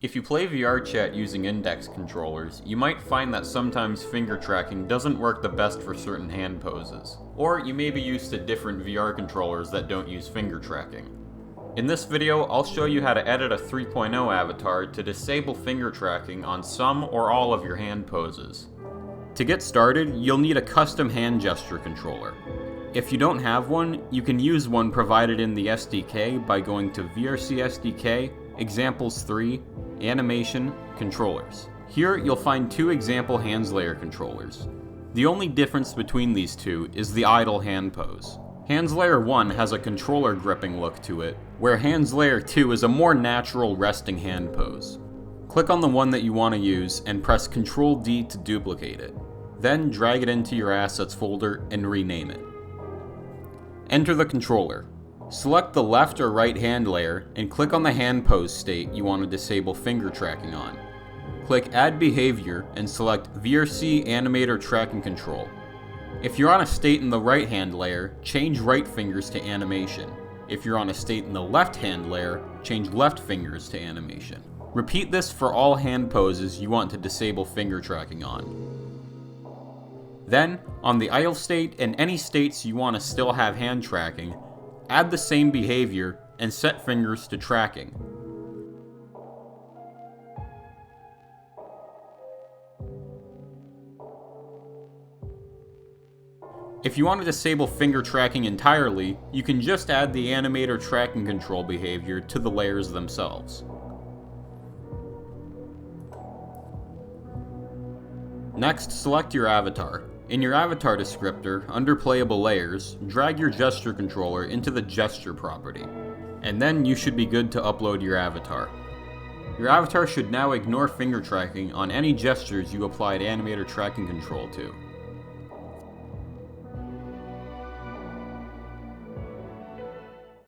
If you play VRChat using index controllers, you might find that sometimes finger tracking doesn't work the best for certain hand poses. Or you may be used to different VR controllers that don't use finger tracking. In this video, I'll show you how to edit a 3.0 avatar to disable finger tracking on some or all of your hand poses. To get started, you'll need a custom hand gesture controller. If you don't have one, you can use one provided in the SDK by going to VRC SDK, Examples 3, Animation, Controllers. Here you'll find two example hands layer controllers. The only difference between these two is the idle hand pose. Hands layer 1 has a controller gripping look to it, where hands layer 2 is a more natural resting hand pose. Click on the one that you want to use and press Ctrl D to duplicate it. Then drag it into your assets folder and rename it. Enter the controller. Select the left or right hand layer and click on the hand pose state you want to disable finger tracking on. Click Add Behavior and select VRC Animator Tracking Control. If you're on a state in the right hand layer, change right fingers to animation. If you're on a state in the left hand layer, change left fingers to animation. Repeat this for all hand poses you want to disable finger tracking on. Then, on the idle state and any states you want to still have hand tracking, add the same behavior and set fingers to tracking. If you want to disable finger tracking entirely, you can just add the animator tracking control behavior to the layers themselves. Next, select your avatar. In your avatar descriptor, under Playable Layers, drag your gesture controller into the gesture property, and then you should be good to upload your avatar. Your avatar should now ignore finger tracking on any gestures you applied animator tracking control to.